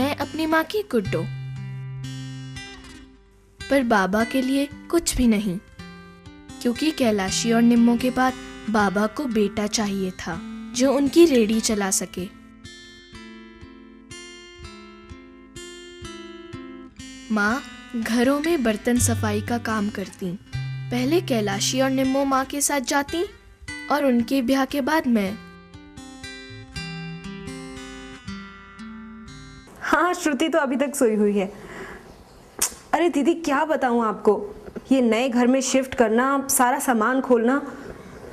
मैं अपनी माँ की गुड्डो। पर बाबा के लिए कुछ भी नहीं, क्योंकि कैलाशी और निम्मो के बाद बाबा को बेटा चाहिए था जो उनकी रेडी चला सके। माँ घरों में बर्तन सफाई का काम करती। पहले कैलाशी और निम्मो माँ के साथ जाती और उनके ब्याह के बाद मैं। हाँ, श्रुति तो अभी तक सोई हुई है। अरे दीदी, क्या बताऊँ आपको, ये नए घर में शिफ्ट करना, सारा सामान खोलना,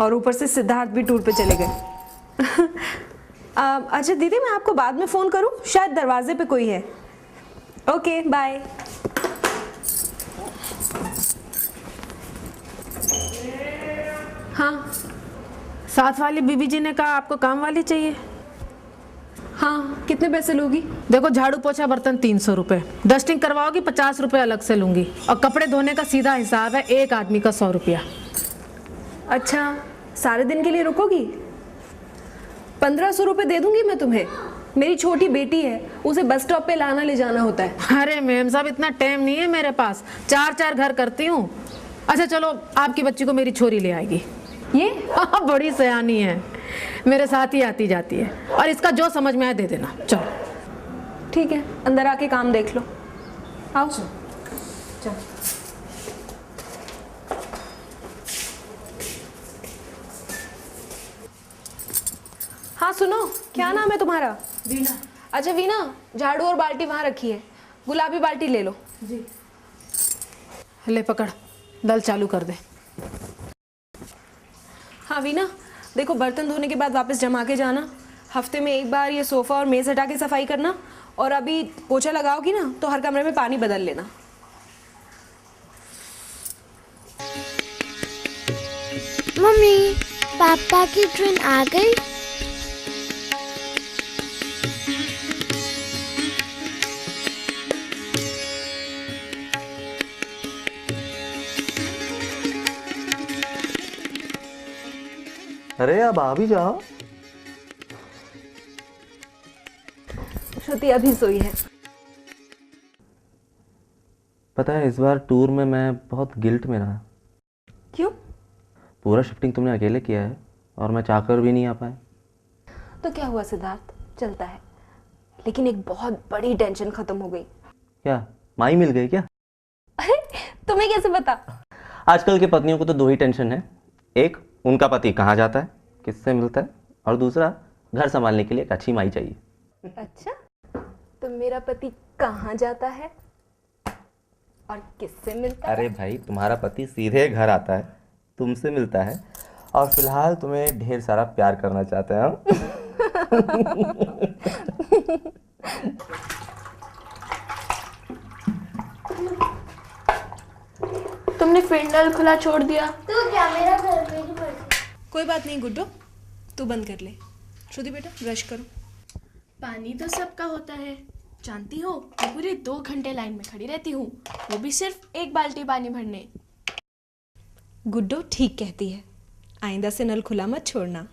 और ऊपर से सिद्धार्थ भी टूर पे चले गए। अच्छा दीदी, मैं आपको बाद में फ़ोन करूँ? शायद दरवाजे पे कोई है। Okay, bye. हाँ, साथ वाली बीबी जी ने कहा आपको काम वाली चाहिए। हाँ, कितने पैसे लोगी? देखो, झाड़ू पोछा बर्तन 300 रुपये, डस्टिंग करवाओगी 50 रुपये अलग से लूंगी, और कपड़े धोने का सीधा हिसाब है, एक आदमी का 100 रुपया। अच्छा, सारे दिन के लिए रुकोगी? 1500 रुपये दे दूंगी मैं तुम्हें। मेरी छोटी बेटी है, उसे बस स्टॉप पे लाना ले जाना होता है। अरे मैम साहब, इतना टाइम नहीं है मेरे पास, 4 घर करती हूँ। अच्छा चलो, आपकी बच्ची को मेरी छोरी ले आएगी। ये हाँ, बड़ी सयानी है, मेरे साथ ही आती जाती है, और इसका जो समझ में आए दे देना। चलो ठीक है, अंदर आके काम देख लो। आओ। चलो। हाँ सुनो, क्या नाम है तुम्हारा? वीना। अच्छा वीना, झाड़ू और बाल्टी वहाँ रखी है, गुलाबी बाल्टी ले लो। जी। ले पकड़, नल चालू कर दे। हाँ वीना, देखो बर्तन धोने के बाद वापस जमा के जाना। हफ्ते में एक बार ये सोफ़ा और मेज़ हटा के सफाई करना, और अभी पोछा लगाओगी ना तो हर कमरे में पानी बदल लेना। मम्मी, पापा की ट्रेन आ गई? अरे अब आ भी जाओ। श्रुति अभी सोई है। पता है, इस बार टूर में मैं बहुत गिल्ट में रहा। क्यों? पूरा शिफ्टिंग तुमने अकेले किया है और मैं चाहकर भी नहीं आ पाया। तो क्या हुआ सिद्धार्थ, चलता है। लेकिन एक बहुत बड़ी टेंशन खत्म हो गई। क्या माई मिल गई क्या? अरे तुम्हें कैसे पता? आजकल के पत्नियों को तो 2 ही टेंशन है। एक, उनका पति कहाँ जाता है, किससे मिलता है, और दूसरा, घर संभालने के लिए एक अच्छी माई चाहिए। अच्छा, तो मेरा पति कहाँ जाता है और किससे मिलता है? अरे भाई, तुम्हारा पति सीधे घर आता है, तुमसे मिलता है, और फिलहाल तुम्हें ढेर सारा प्यार करना चाहते हैं। तुमने फिर नल खुला छोड़ दिया। तो क्या, मेरा घर में ही पड़। कोई बात नहीं गुड्डो, तू बंद कर ले। श्रुति बेटा, ब्रश करो। पानी तो सबका होता है, जानती हो, मैं पूरे 2 घंटे लाइन में खड़ी रहती हूँ, वो भी सिर्फ एक बाल्टी पानी भरने। गुड्डो ठीक कहती है, आइंदा से नल खुला मत छोड़ना।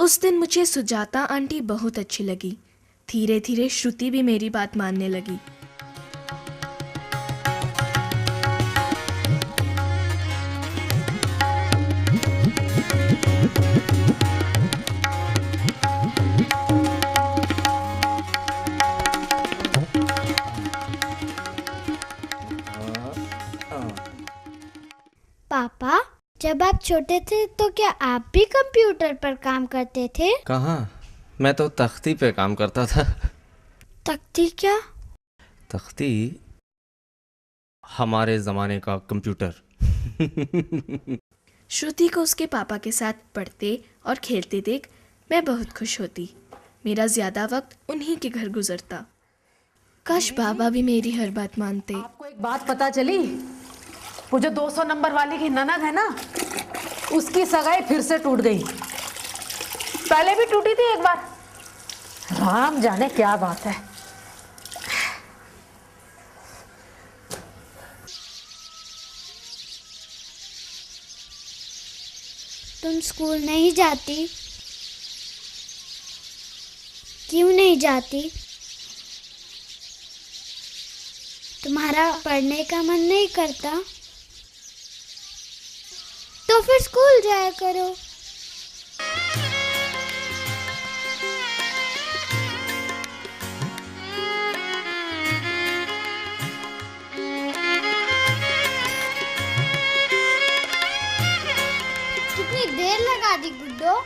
उस दिन मुझे सुजाता आंटी बहुत अच्छी लगी। धीरे धीरे श्रुति भी मेरी बात मानने लगी। पापा, जब आप छोटे थे तो क्या आप भी कंप्यूटर पर काम करते थे? कहाँ, मैं तो तख्ती पे काम करता था। तख्ती क्या? तख्ती हमारे ज़माने का कंप्यूटर। श्रुति को उसके पापा के साथ पढ़ते और खेलते देख मैं बहुत खुश होती। मेरा ज़्यादा वक्त उन्हीं के घर गुजरता। काश बाबा भी मेरी हर बात मानते। आपको एक बात पता चली? वो जो 200 नंबर वाली की ननद है ना, उसकी सगाई फिर से टूट गई। पहले भी टूटी थी एक बार, राम जाने क्या बात है। तुम स्कूल नहीं जाती? क्यों नहीं जाती? तुम्हारा पढ़ने का मन नहीं करता तो फिर स्कूल जाया करो। कितनी देर लगा दी गुड्डो।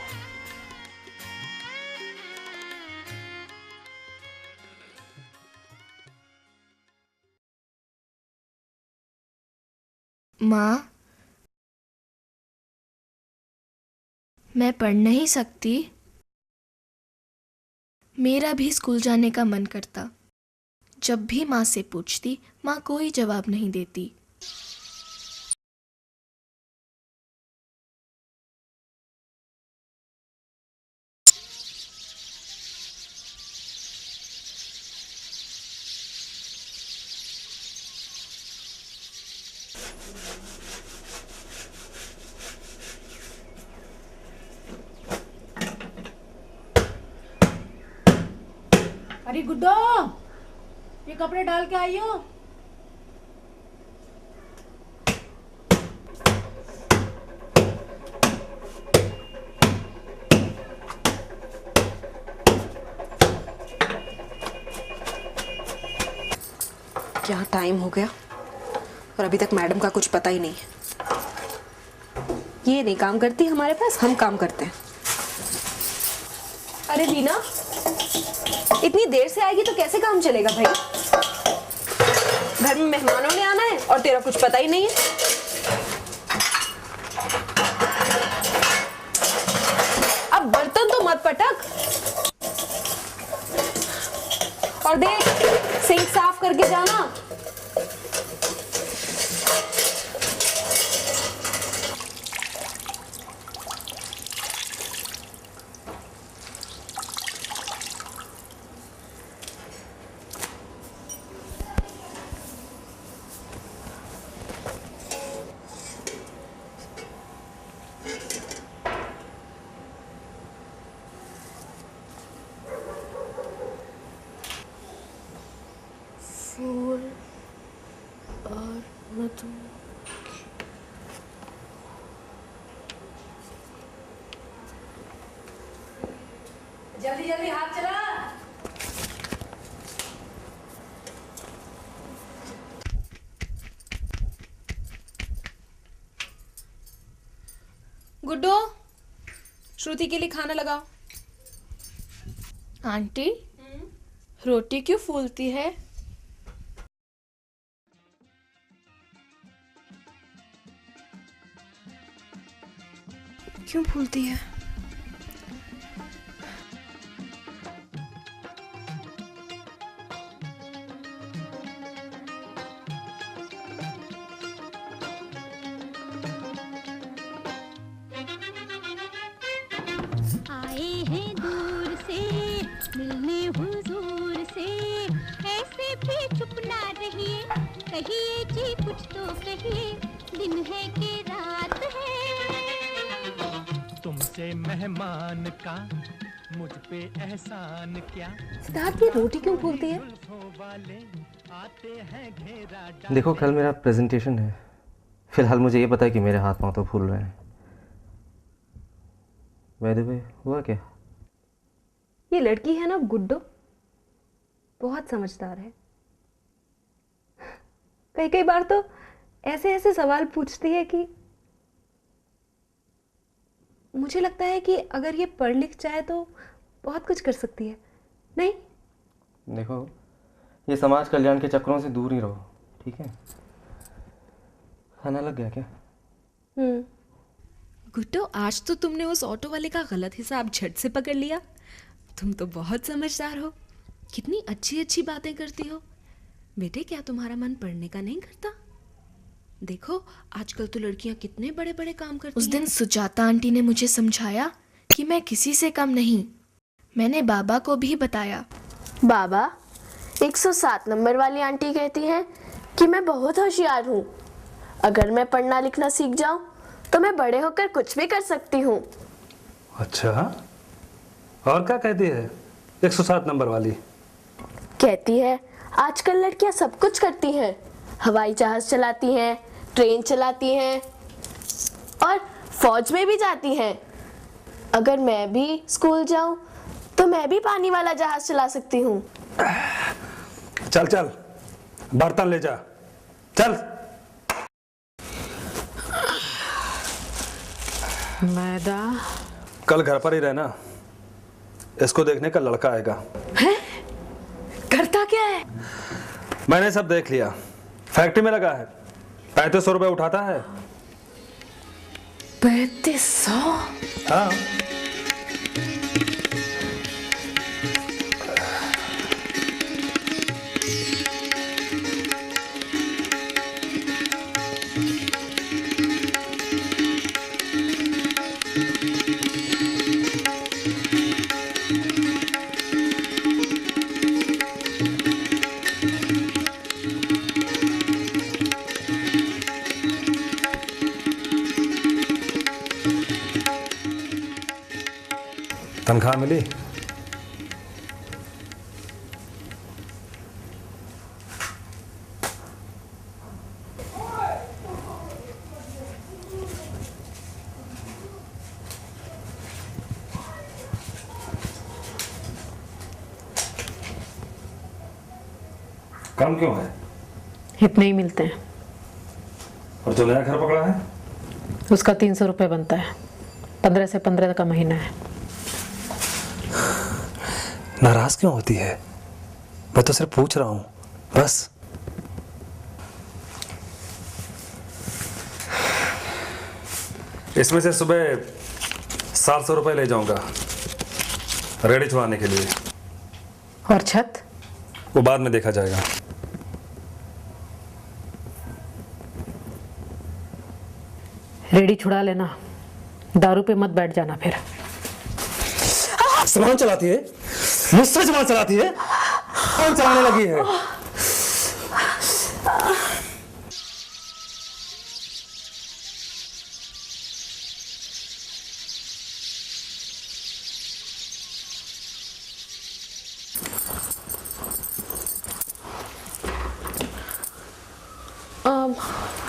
माँ, मैं पढ़ नहीं सकती। मेरा भी स्कूल जाने का मन करता। जब भी माँ से पूछती, माँ कोई जवाब नहीं देती। अरे गुड्डो, ये कपड़े डाल के आई हो। क्या टाइम हो गया और अभी तक मैडम का कुछ पता ही नहीं है। ये नहीं काम करती हमारे पास, हम काम करते हैं। अरे दीना, इतनी देर से आएगी तो कैसे काम चलेगा भाई? घर में मेहमानों ने आना है और तेरा कुछ पता ही नहीं है। अब बर्तन तो मत पटक और देख, सिंक साफ करके जाना। फूल और मधु। जल्दी जल्दी हाथ चला। गुड्डो, श्रुति के लिए खाना लगाओ। आंटी, रोटी क्यों फूलती है? क्यों फूलती है? आए हैं दूर से मिलने हुजूर से, ऐसे भी चुप ना रहिए, कहिए जी कुछ तो कहिए, दिन है कि रात है। तुमसे मेहमान का मुझ पे एहसान क्या। सिद्धार्थ, ये रोटी क्यों फूलती है? वाले आते हैं घेरा। देखो, कल मेरा प्रेजेंटेशन है। फिलहाल मुझे ये पता है कि मेरे हाथ पाँव तो फूल रहे हैं। बाय द वे, हुआ क्या? ये लड़की है ना गुड्डो, बहुत समझदार है। कई कई बार तो ऐसे ऐसे सवाल पूछती है कि मुझे लगता है कि अगर ये पढ़ लिख जाए तो बहुत कुछ कर सकती है। नहीं? देखो, ये समाज कल्याण के चक्रों से दूर ही रहो, ठीक है? खाना लग गया क्या? गुड्डो, आज तो तुमने उस ऑटो वाले का गलत हिसाब झट से पकड़ लिया। तुम तो बहुत समझदार हो, कितनी अच्छी अच्छी बातें करती हो। बेटे, क्या तुम्हारा मन पढ़ने का नहीं करता? देखो, आजकल तो लड़कियां कितने बड़े बड़े काम करती उस हैं। दिन सुजाता आंटी ने मुझे समझाया कि मैं किसी से कम नहीं। मैंने बाबा को भी बताया। बाबा, 107 नंबर वाली आंटी कहती हैं कि मैं बहुत होशियार हूँ। अगर मैं पढ़ना लिखना सीख जाऊँ तो मैं बड़े होकर कुछ भी कर सकती हूँ। अच्छा, और क्या कहती है 107 नंबर वाली? कहती है आजकल लड़कियां सब कुछ करती हैं, हवाई जहाज चलाती हैं, ट्रेन चलाती हैं और फौज में भी जाती हैं। अगर मैं भी स्कूल जाऊं तो मैं भी पानी वाला जहाज चला सकती हूँ। चल चल बर्तन ले जा, चल। मैदा कल घर पर ही रहना, इसको देखने का लड़का आएगा। है? करता क्या है? मैंने सब देख लिया, फैक्ट्री में लगा है, 3500 रुपए उठाता है। 3500? हाँ। तनख्वाह मिली? कम क्यों है? इतने ही मिलते हैं। और जो नया घर पकड़ा है उसका 300 रुपये बनता है, 15 से 15 का महीना है। नाराज क्यों होती है? मैं तो सिर्फ पूछ रहा हूं, बस। इसमें से सुबह 700 रुपए ले जाऊंगा रेडी छुड़ाने के लिए। और छत? वो बाद में देखा जाएगा। रेडी छुड़ा लेना, दारू पे मत बैठ जाना फिर। सामान चलाती है, मुझसे सामान चलाती है, कौन चलाने लगी है?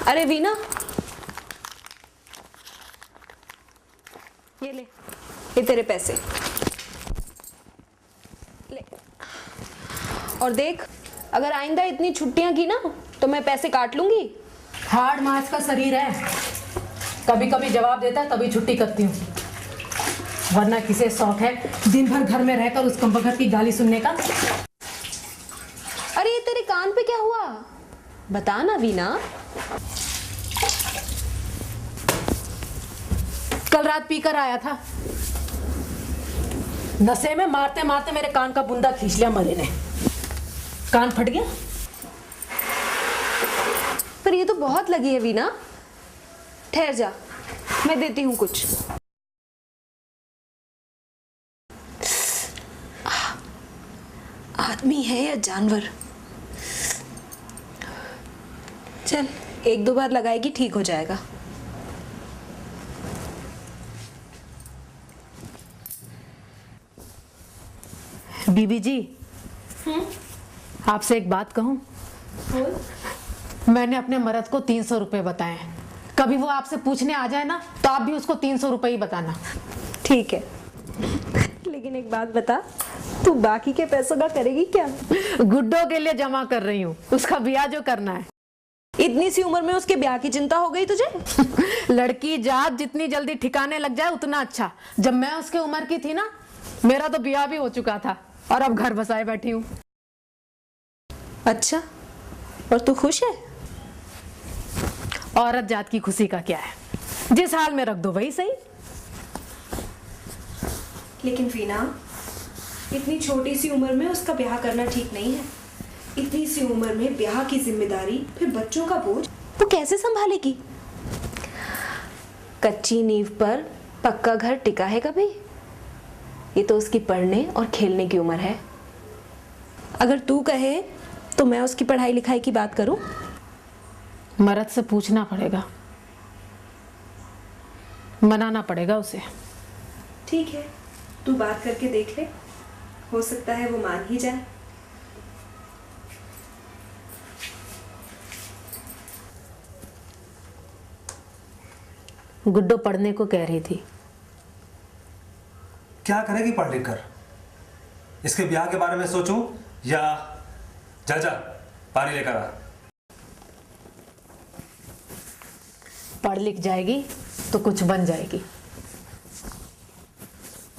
अरे वीना, ये ले, ये तेरे पैसे ले। और देख, अगर आइंदा इतनी छुट्टियां की ना तो मैं पैसे काट लूंगी। हार्ड मास का शरीर है, कभी कभी जवाब देता है तभी छुट्टी करती हूँ, वरना किसे शौक है दिन भर घर में रहकर उस कमबख्त की गाली सुनने का। अरे ये तेरे कान पे क्या हुआ, बता ना वीना। कल रात पीकर आया था, नशे में मारते मारते मेरे कान का बुंदा खींच लिया मरे ने, कान फट गया। पर ये तो बहुत लगी है वीना, ठहर जा, मैं देती हूँ कुछ। आदमी है या जानवर? चल, एक दो बार लगाएगी ठीक हो जाएगा। बीबी जी, आपसे एक बात कहूं? मैंने अपने मर्द को 300 रुपए बताए हैं, कभी वो आपसे पूछने आ जाए ना तो आप भी उसको 300 रुपए ही बताना। ठीक है, लेकिन एक बात बता, तू बाकी के पैसों का करेगी क्या? गुड्डो के लिए जमा कर रही हूँ, उसका ब्याह जो करना है। इतनी सी उम्र में उसके ब्याह की चिंता हो गई तुझे? लड़की जात जितनी जल्दी ठिकाने लग जाए उतना अच्छा। जब मैं उसके उम्र की थी ना, मेरा तो ब्याह भी हो चुका था और अब घर बसाए बैठी हूँ। अच्छा, और तू खुश है? औरत जात की खुशी का क्या है, जिस हाल में रख दो वही सही। लेकिन वीना, इतनी छोटी सी उम्र में उसका ब्याह करना ठीक नहीं है। इतनी सी उम्र में ब्याह की जिम्मेदारी, फिर बच्चों का बोझ, वो कैसे संभालेगी? कच्ची नींव पर पक्का घर टिका है कभी? ये तो उसकी पढ़ने और खेलने की उम्र है। अगर तू कहे तो मैं उसकी पढ़ाई लिखाई की बात करूं? मर्द से पूछना पड़ेगा, मनाना पड़ेगा उसे। ठीक है, तू बात करके देख ले, हो सकता है वो मान ही जाए। गुड्डो पढ़ने को कह रही थी। क्या करेगी पढ़ लिख कर? इसके ब्याह के बारे में सोचूं या जा पानी लेकर आ। पढ़ लिख जाएगी तो कुछ बन जाएगी।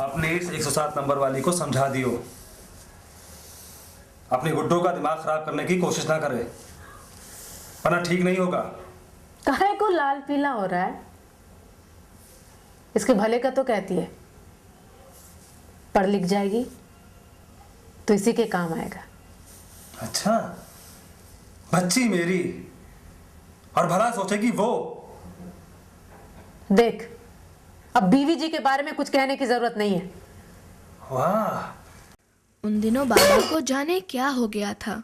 अपने इस 107 नंबर वाली को समझा दियो, अपनी गुड्डो का दिमाग खराब करने की कोशिश ना करे, वरना ठीक नहीं होगा। काहे को लाल पीला हो रहा है? इसके भले का तो कहती है। पढ़ लिख जाएगी तो इसी के काम आएगा। अच्छा, बच्ची मेरी, और भला सोचेगी वो। देख, अब बीवी जी के बारे में कुछ कहने की जरूरत नहीं है। वाह। उन दिनों बाबा को जाने क्या हो गया था।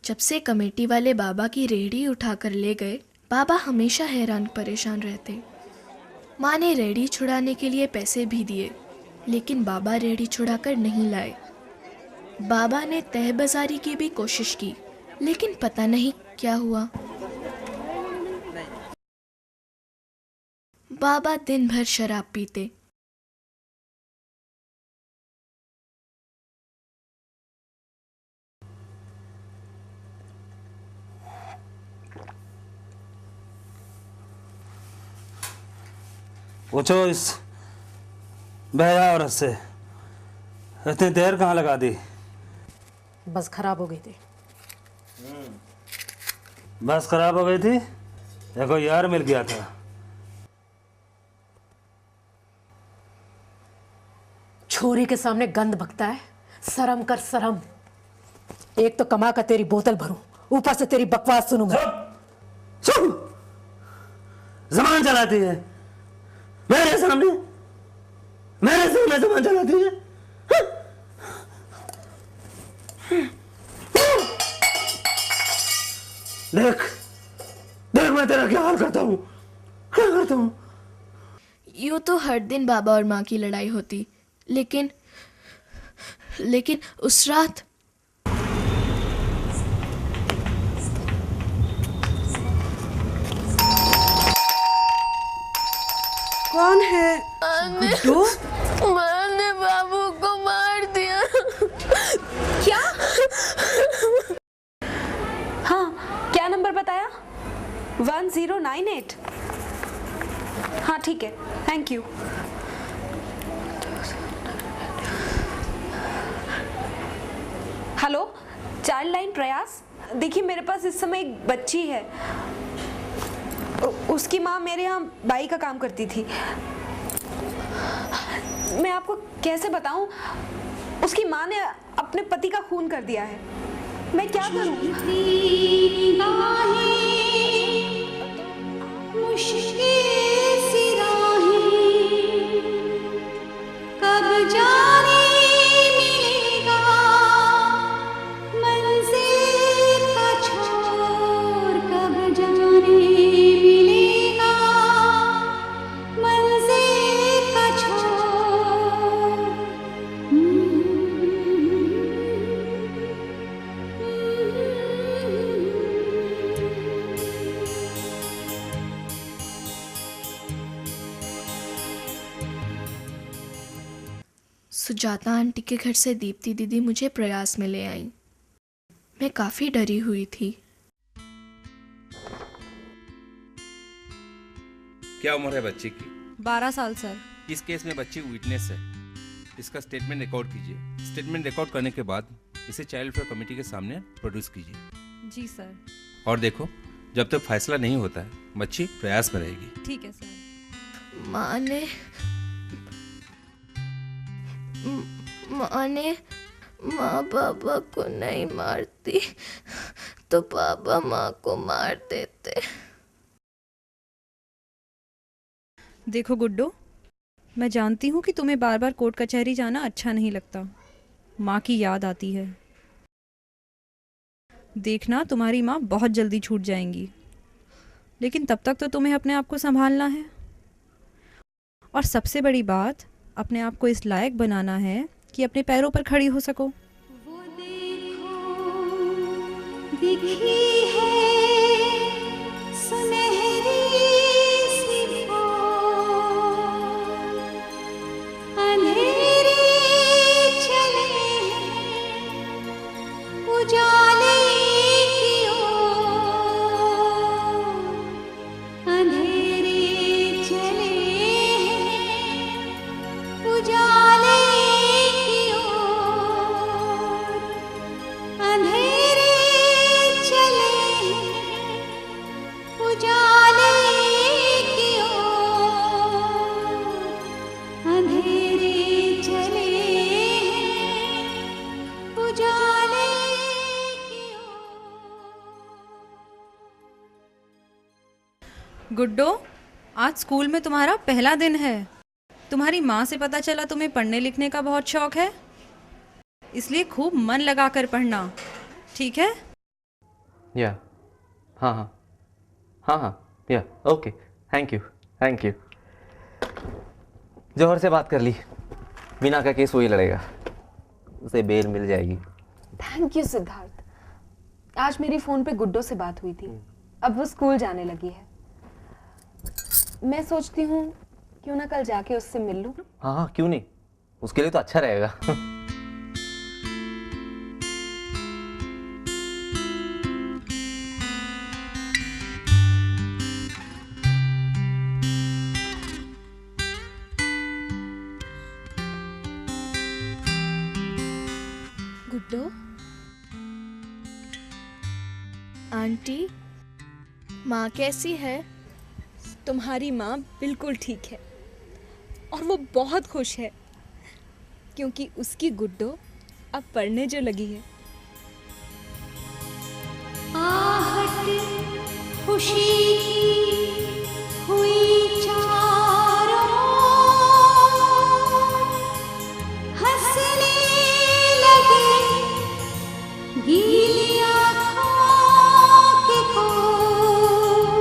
जब से कमेटी वाले बाबा की रेहड़ी उठाकर ले गए, बाबा हमेशा हैरान परेशान रहते। माँ ने रेहड़ी छुड़ाने के लिए पैसे भी दिए, लेकिन बाबा रेहड़ी छुड़ाकर नहीं लाए। बाबा ने तहबाजारी की भी कोशिश की, लेकिन पता नहीं क्या हुआ। बाबा दिन भर शराब पीते। पूछो इस बहरा औरत से, इतनी देर कहाँ लगा दी? बस खराब हो गई थी। बस खराब हो गई थी या कोई यार मिल गया था? छोरी के सामने गंद बकता है। शर्म कर शर्म। एक तो कमा कर तेरी बोतल भरूं, ऊपर से तेरी बकवास सुनूं मैं। चुप! ज़बान चलाती है मेरे सामने ज़बान चलाती है। देख मैं तेरा क्या हाल करता हूँ। यूं तो हर दिन बाबा और माँ की लड़ाई होती, लेकिन उस रात कौन है? गुड्डू? मैंने बाबू को मार दिया। क्या? हाँ, क्या नंबर बताया? 1098। हाँ ठीक है, thank you. Hello, child line प्रयास। देखिए, मेरे पास इस समय एक बच्ची है। उसकी माँ मेरे यहाँ बाई का काम करती थी। मैं आपको कैसे बताऊं, उसकी माँ ने अपने पति का खून कर दिया है। मैं क्या करूं? कब जाने मिलेगा मंजिल का छोर, कब जाने मिलेगा मंजिल का छोर। सुजाता आंटी के घर से दीप्ति दीदी मुझे प्रयास में ले आई। मैं काफी डरी हुई थी। क्या उम्र है बच्ची की? 12 साल सर। इस केस में बच्ची विटनेस है। इसका स्टेटमेंट रिकॉर्ड कीजिए। स्टेटमेंट रिकॉर्ड करने के बाद इसे चाइल्ड वेलफेयर कमेटी के सामने प्रोड्यूस कीजिए। जी सर। और देखो, जब तक फैसला नहीं होता है बच्ची प्रयास में रहेगी। ठीक है सर। माँ बाबा को नहीं मारती तो बाबा माँ को मार देते। देखो गुड्डो, मैं जानती हूँ कि तुम्हें बार बार कोर्ट कचहरी जाना अच्छा नहीं लगता। माँ की याद आती है। देखना, तुम्हारी माँ बहुत जल्दी छूट जाएंगी, लेकिन तब तक तो तुम्हें अपने आप को संभालना है। और सबसे बड़ी बात, अपने आप को इस लायक बनाना है कि अपने पैरों पर खड़ी हो सको। वो देखो दिखी है सुनहरी सी फौज, उजाले की ओर अंधेरे चले हैं, उजाले की ओर अंधेरे चले हैं, उजाले की ओर अंधेरे चले हैं, उजाले की गुड्डो, आज स्कूल में तुम्हारा पहला दिन है। तुम्हारी माँ से पता चला तुम्हें पढ़ने लिखने का बहुत शौक है, इसलिए खूब मन लगाकर पढ़ना, ठीक है? या हाँ हाँ हाँ हाँ या okay, thank you thank you. Johar से बात कर ली, मीना का केस वही लड़ेगा, उसे बेल मिल जाएगी। Thank you Siddharth. आज मेरी फोन पे गुड्डो से बात हुई थी, अब वो स्कूल जाने लगी है। मैं सोचती हूँ क्यों ना कल जाके उससे मिल लूं। हाँ हाँ क्यों नहीं, उसके लिए तो अच्छा रहेगा। गुड्डो, आंटी, माँ कैसी है? तुम्हारी माँ बिल्कुल ठीक है और वो बहुत खुश है क्योंकि उसकी गुड्डो अब पढ़ने जो लगी है। आहट खुशी की हुई चारों, हंसने लगे गीली आँखों के कोर,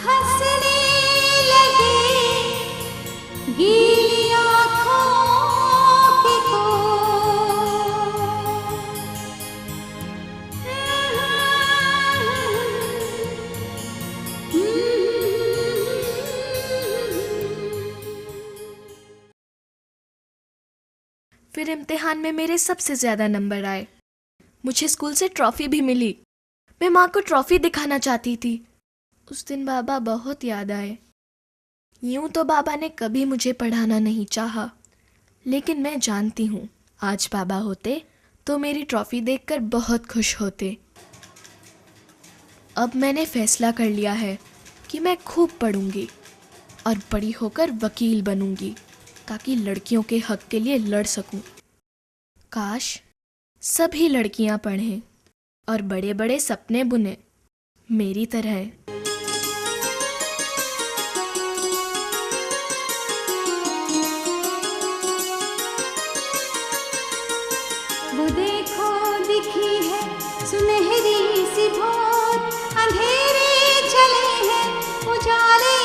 हंसने लगे गीली आँखों के फिर इम्तिहान में मेरे सबसे ज़्यादा नंबर आए। मुझे स्कूल से ट्रॉफी भी मिली। मैं माँ को ट्रॉफी दिखाना चाहती थी। उस दिन बाबा बहुत याद आए। यूं तो बाबा ने कभी मुझे पढ़ाना नहीं चाहा, लेकिन मैं जानती हूँ आज बाबा होते तो मेरी ट्रॉफी देखकर बहुत खुश होते। अब मैंने फैसला कर लिया है कि मैं खूब पढ़ूंगी और बड़ी होकर वकील बनूंगी ताकि लड़कियों के हक के लिए लड़ सकूं। काश सभी लड़कियां पढ़ें और बड़े बड़े सपने बुनें मेरी तरह। वो देखो दिखी है सुनहरी सी भोर, अंधेरे चले हैं, उजाले